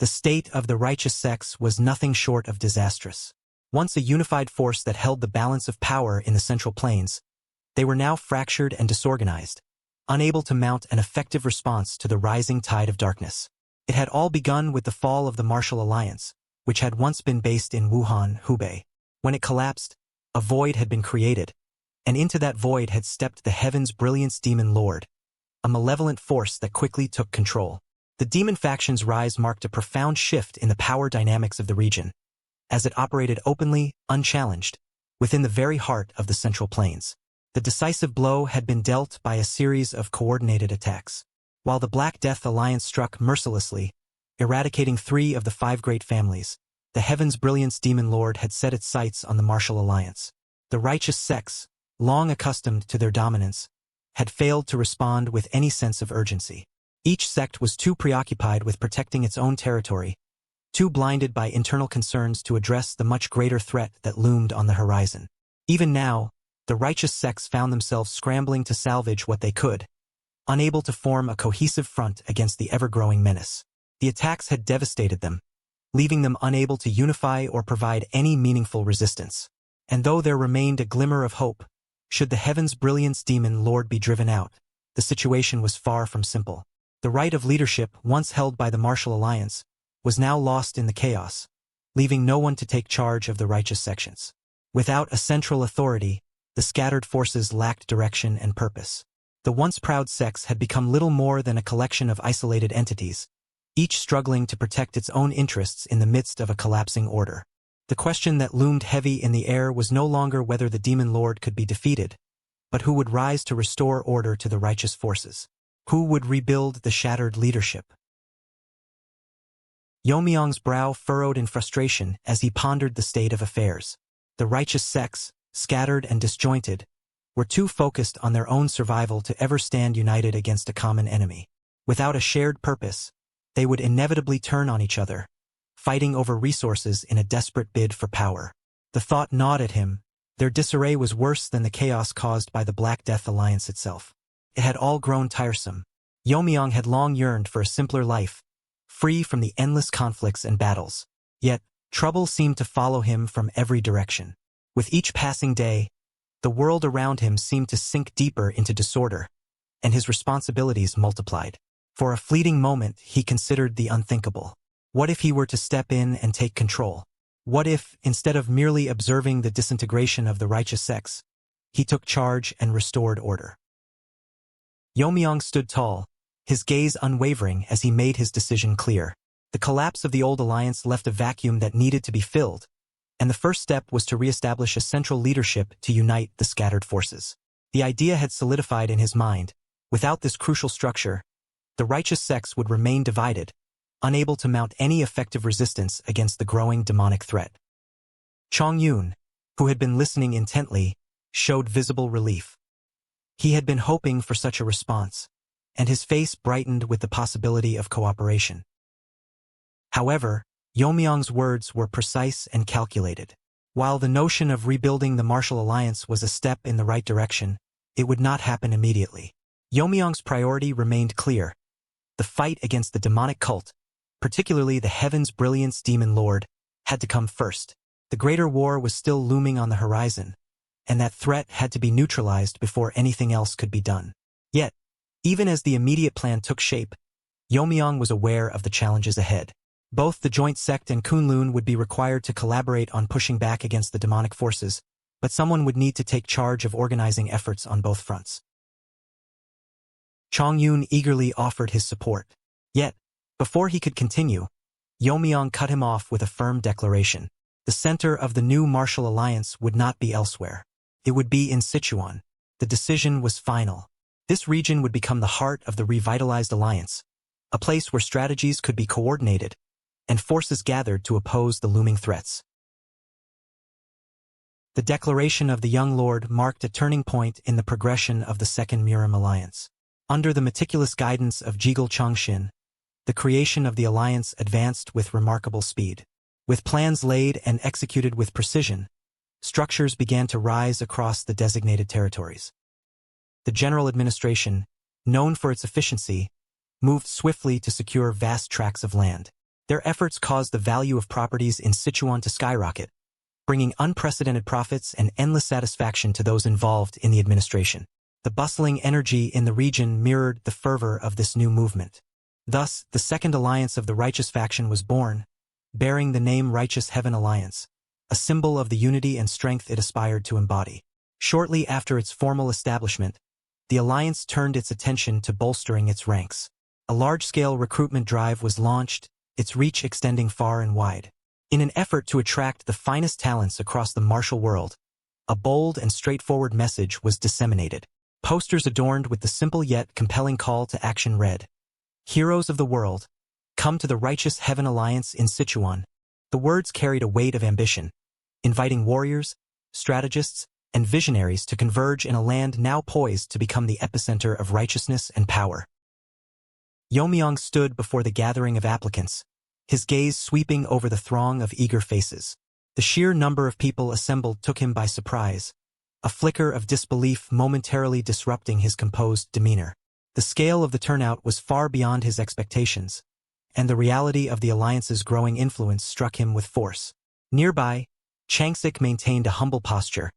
The state of the righteous sects was nothing short of disastrous. Once a unified force that held the balance of power in the Central Plains, they were now fractured and disorganized, unable to mount an effective response to the rising tide of darkness. It had all begun with the fall of the Martial Alliance, which had once been based in Wuhan, Hubei. When it collapsed, a void had been created, and into that void had stepped the Heaven's Brilliance Demon Lord, a malevolent force that quickly took control. The demon faction's rise marked a profound shift in the power dynamics of the region, as it operated openly, unchallenged, within the very heart of the Central Plains. The decisive blow had been dealt by a series of coordinated attacks. While the Black Death Alliance struck mercilessly, eradicating 3 of the 5 great families, the Heaven's Brilliance Demon Lord had set its sights on the Martial Alliance. The righteous sects, long accustomed to their dominance, had failed to respond with any sense of urgency. Each sect was too preoccupied with protecting its own territory, too blinded by internal concerns to address the much greater threat that loomed on the horizon. Even now, the righteous sects found themselves scrambling to salvage what they could, unable to form a cohesive front against the ever-growing menace. The attacks had devastated them, leaving them unable to unify or provide any meaningful resistance. And though there remained a glimmer of hope, should the Heaven's Brilliance Demon Lord be driven out, the situation was far from simple. The right of leadership, once held by the Martial Alliance, was now lost in the chaos, leaving no one to take charge of the righteous sections. Without a central authority, the scattered forces lacked direction and purpose. The once proud sects had become little more than a collection of isolated entities, each struggling to protect its own interests in the midst of a collapsing order. The question that loomed heavy in the air was no longer whether the Demon Lord could be defeated, but who would rise to restore order to the righteous forces. Who would rebuild the shattered leadership? Yeon-Myeong's brow furrowed in frustration as he pondered the state of affairs. The righteous sects, scattered and disjointed, were too focused on their own survival to ever stand united against a common enemy. Without a shared purpose, they would inevitably turn on each other, fighting over resources in a desperate bid for power. The thought gnawed at him. Their disarray was worse than the chaos caused by the Black Death Alliance itself. It had all grown tiresome. Yeon-Myeong had long yearned for a simpler life, free from the endless conflicts and battles. Yet, trouble seemed to follow him from every direction. With each passing day, the world around him seemed to sink deeper into disorder, and his responsibilities multiplied. For a fleeting moment, he considered the unthinkable. What if he were to step in and take control? What if, instead of merely observing the disintegration of the righteous sects, he took charge and restored order? Yeon-Myeong stood tall, his gaze unwavering as he made his decision clear. The collapse of the old alliance left a vacuum that needed to be filled, and the first step was to re-establish a central leadership to unite the scattered forces. The idea had solidified in his mind. Without this crucial structure, the righteous sects would remain divided, unable to mount any effective resistance against the growing demonic threat. Chong Yoon, who had been listening intently, showed visible relief. He had been hoping for such a response, and his face brightened with the possibility of cooperation. However, Yeon-Myeong's words were precise and calculated. While the notion of rebuilding the Martial Alliance was a step in the right direction, it would not happen immediately. Yeon-Myeong's priority remained clear. The fight against the demonic cult, particularly the Heaven's Brilliance Demon Lord, had to come first. The greater war was still looming on the horizon, and that threat had to be neutralized before anything else could be done. Yet, even as the immediate plan took shape, Yeon-Myeong was aware of the challenges ahead. Both the joint sect and Kunlun would be required to collaborate on pushing back against the demonic forces, but someone would need to take charge of organizing efforts on both fronts. Chong Yoon eagerly offered his support. Yet, before he could continue, Yeon-Myeong cut him off with a firm declaration. The center of the new Martial Alliance would not be elsewhere. It would be in Sichuan. The decision was final. This region would become the heart of the revitalized alliance, a place where strategies could be coordinated and forces gathered to oppose the looming threats. The declaration of the young lord marked a turning point in the progression of the Second Murim Alliance. Under the meticulous guidance of Jigul Chongshin, the creation of the alliance advanced with remarkable speed. With plans laid and executed with precision, structures began to rise across the designated territories. The general administration, known for its efficiency, moved swiftly to secure vast tracts of land. Their efforts caused the value of properties in Sichuan to skyrocket, bringing unprecedented profits and endless satisfaction to those involved in the administration. The bustling energy in the region mirrored the fervor of this new movement. Thus, the second alliance of the righteous faction was born, bearing the name Righteous Heaven Alliance, a symbol of the unity and strength it aspired to embody. Shortly after its formal establishment, the alliance turned its attention to bolstering its ranks. A large-scale recruitment drive was launched, its reach extending far and wide. In an effort to attract the finest talents across the martial world, a bold and straightforward message was disseminated. Posters adorned with the simple yet compelling call to action read, "Heroes of the world, come to the Righteous Heaven Alliance in Sichuan." The words carried a weight of ambition, inviting warriors, strategists, and visionaries to converge in a land now poised to become the epicenter of righteousness and power. Yeon-Myeong stood before the gathering of applicants, his gaze sweeping over the throng of eager faces. The sheer number of people assembled took him by surprise, a flicker of disbelief momentarily disrupting his composed demeanor. The scale of the turnout was far beyond his expectations, and the reality of the alliance's growing influence struck him with force. Nearby, Changsik maintained a humble posture,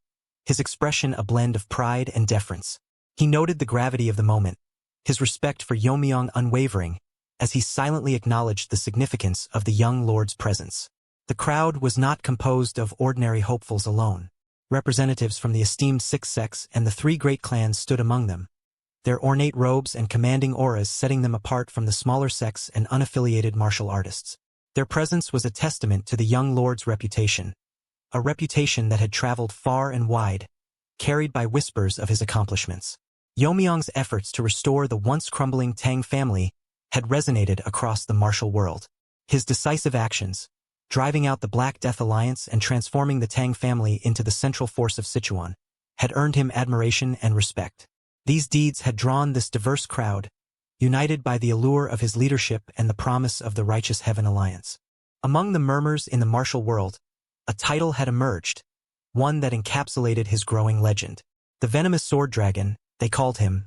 his expression a blend of pride and deference. He noted the gravity of the moment, his respect for Yeon-Myeong unwavering, as he silently acknowledged the significance of the young lord's presence. The crowd was not composed of ordinary hopefuls alone. Representatives from the esteemed Six Sects and the three great clans stood among them, their ornate robes and commanding auras setting them apart from the smaller sects and unaffiliated martial artists. Their presence was a testament to the young lord's reputation, a reputation that had traveled far and wide, carried by whispers of his accomplishments. Yeon-Myeong's efforts to restore the once crumbling Tang family had resonated across the martial world. His decisive actions, driving out the Black Death Alliance and transforming the Tang family into the central force of Sichuan, had earned him admiration and respect. These deeds had drawn this diverse crowd, united by the allure of his leadership and the promise of the Righteous Heaven Alliance. Among the murmurs in the martial world, a title had emerged, one that encapsulated his growing legend. The Venomous Sword Dragon, they called him,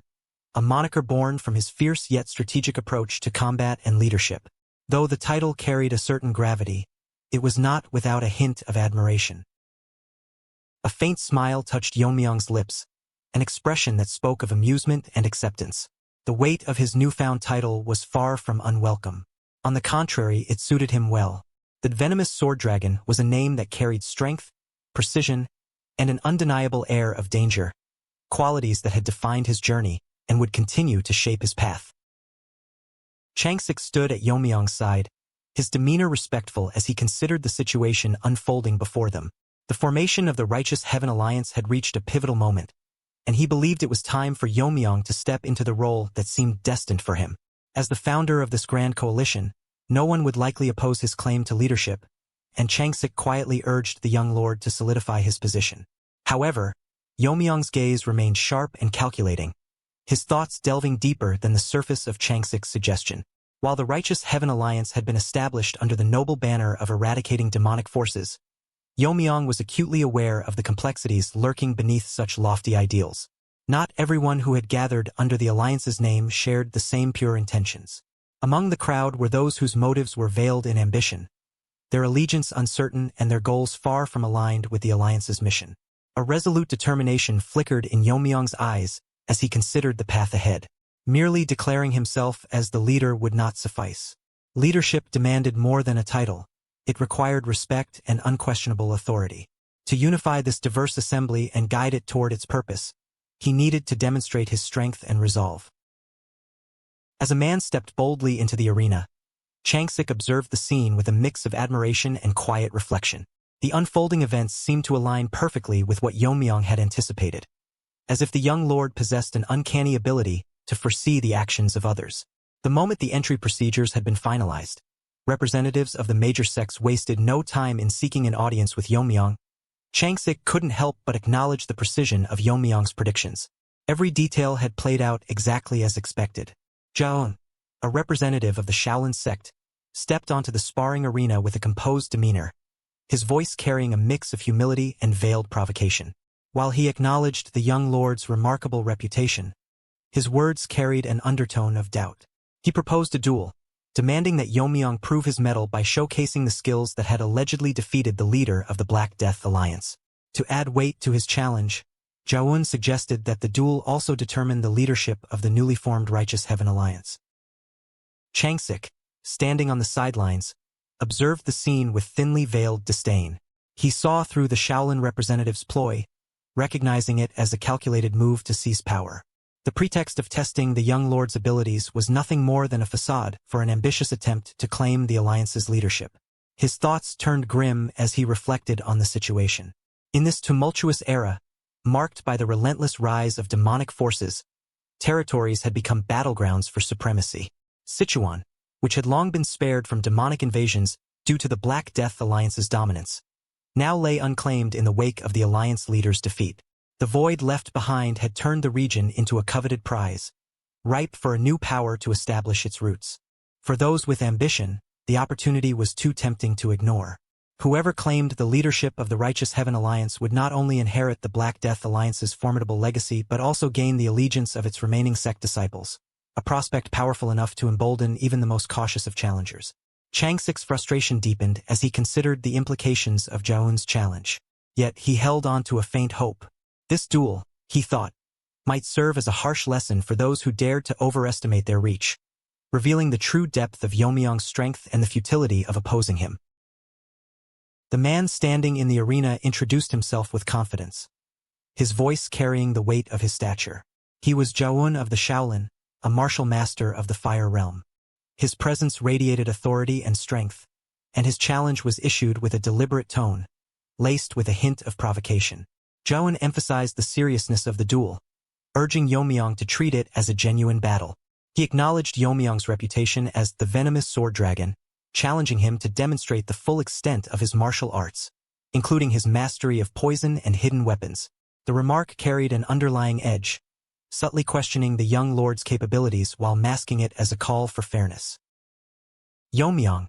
a moniker born from his fierce yet strategic approach to combat and leadership. Though the title carried a certain gravity, it was not without a hint of admiration. A faint smile touched Yeon-Myeong's lips, an expression that spoke of amusement and acceptance. The weight of his newfound title was far from unwelcome. On the contrary, it suited him well. The Venomous Sword Dragon was a name that carried strength, precision, and an undeniable air of danger, qualities that had defined his journey and would continue to shape his path. Changsik stood at Yeon-Myeong's side, his demeanor respectful as he considered the situation unfolding before them. The formation of the Righteous Heaven Alliance had reached a pivotal moment, and he believed it was time for Yeon-Myeong to step into the role that seemed destined for him. As the founder of this grand coalition, no one would likely oppose his claim to leadership, and Changsik quietly urged the young lord to solidify his position. However, Yeon-Myeong's gaze remained sharp and calculating, his thoughts delving deeper than the surface of Changsik's suggestion. While the Righteous Heaven Alliance had been established under the noble banner of eradicating demonic forces, Yeon-Myeong was acutely aware of the complexities lurking beneath such lofty ideals. Not everyone who had gathered under the Alliance's name shared the same pure intentions. Among the crowd were those whose motives were veiled in ambition, their allegiance uncertain and their goals far from aligned with the Alliance's mission. A resolute determination flickered in Yeon-Myeong's eyes as he considered the path ahead. Merely declaring himself as the leader would not suffice. Leadership demanded more than a title. It required respect and unquestionable authority. To unify this diverse assembly and guide it toward its purpose, he needed to demonstrate his strength and resolve. As a man stepped boldly into the arena, Changsik observed the scene with a mix of admiration and quiet reflection. The unfolding events seemed to align perfectly with what Yeon-Myeong had anticipated, as if the young lord possessed an uncanny ability to foresee the actions of others. The moment the entry procedures had been finalized, representatives of the major sects wasted no time in seeking an audience with Yeon-Myeong. Changsik couldn't help but acknowledge the precision of Yeon-Myeong's predictions. Every detail had played out exactly as expected. Jaon, a representative of the Shaolin sect, stepped onto the sparring arena with a composed demeanor, his voice carrying a mix of humility and veiled provocation. While he acknowledged the young lord's remarkable reputation, his words carried an undertone of doubt. He proposed a duel, demanding that Yeon-Myeong prove his mettle by showcasing the skills that had allegedly defeated the leader of the Black Death Alliance. To add weight to his challenge, Jaewoon suggested that the duel also determine the leadership of the newly formed Righteous Heaven Alliance. Changsik, standing on the sidelines, observed the scene with thinly veiled disdain. He saw through the Shaolin representative's ploy, recognizing it as a calculated move to seize power. The pretext of testing the young lord's abilities was nothing more than a facade for an ambitious attempt to claim the alliance's leadership. His thoughts turned grim as he reflected on the situation. In this tumultuous era, marked by the relentless rise of demonic forces, territories had become battlegrounds for supremacy. Sichuan, which had long been spared from demonic invasions due to the Black Death Alliance's dominance, now lay unclaimed in the wake of the alliance leader's defeat. The void left behind had turned the region into a coveted prize, ripe for a new power to establish its roots. For those with ambition, the opportunity was too tempting to ignore. Whoever claimed the leadership of the Righteous Heaven Alliance would not only inherit the Black Death Alliance's formidable legacy but also gain the allegiance of its remaining sect disciples, a prospect powerful enough to embolden even the most cautious of challengers. Changsik's frustration deepened as he considered the implications of Jaewoon's challenge. Yet he held on to a faint hope. This duel, he thought, might serve as a harsh lesson for those who dared to overestimate their reach, revealing the true depth of Yeon-Myeong's strength and the futility of opposing him. The man standing in the arena introduced himself with confidence, his voice carrying the weight of his stature. He was Jaewoon of the Shaolin, a martial master of the Fire Realm. His presence radiated authority and strength, and his challenge was issued with a deliberate tone, laced with a hint of provocation. Jaewoon emphasized the seriousness of the duel, urging Yeon-Myeong to treat it as a genuine battle. He acknowledged Yeon-Myeong's reputation as the venomous sword dragon, challenging him to demonstrate the full extent of his martial arts, including his mastery of poison and hidden weapons. The remark carried an underlying edge, subtly questioning the young lord's capabilities while masking it as a call for fairness. Yeon-Myeong,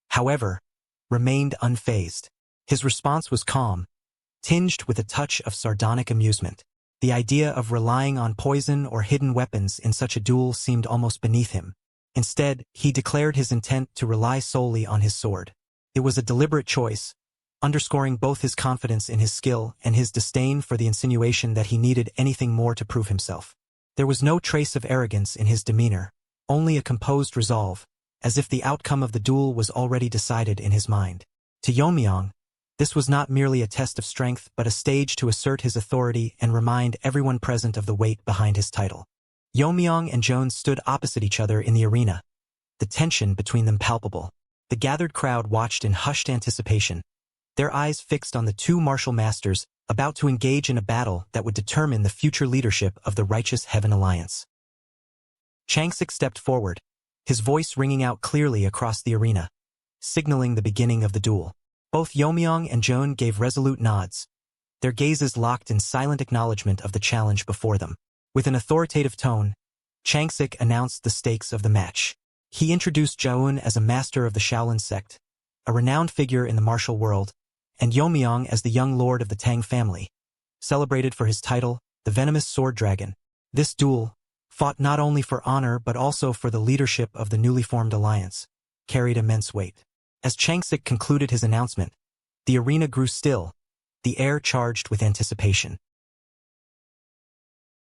however, remained unfazed. His response was calm, tinged with a touch of sardonic amusement. The idea of relying on poison or hidden weapons in such a duel seemed almost beneath him. Instead, he declared his intent to rely solely on his sword. It was a deliberate choice, underscoring both his confidence in his skill and his disdain for the insinuation that he needed anything more to prove himself. There was no trace of arrogance in his demeanor, only a composed resolve, as if the outcome of the duel was already decided in his mind. To Yeon-Myeong, this was not merely a test of strength but a stage to assert his authority and remind everyone present of the weight behind his title. Yeon-Myeong and Jones stood opposite each other in the arena, the tension between them palpable. The gathered crowd watched in hushed anticipation, their eyes fixed on the two martial masters about to engage in a battle that would determine the future leadership of the Righteous Heaven Alliance. Changsik stepped forward, his voice ringing out clearly across the arena, signaling the beginning of the duel. Both Yeon-Myeong and Joan gave resolute nods, their gazes locked in silent acknowledgement of the challenge before them. With an authoritative tone, Changsik announced the stakes of the match. He introduced Jaewoon as a master of the Shaolin sect, a renowned figure in the martial world, and Yeon-Myeong as the young lord of the Tang Family, celebrated for his title, the venomous sword dragon. This duel, fought not only for honor but also for the leadership of the newly formed alliance, carried immense weight. As Changsik concluded his announcement, the arena grew still, the air charged with anticipation.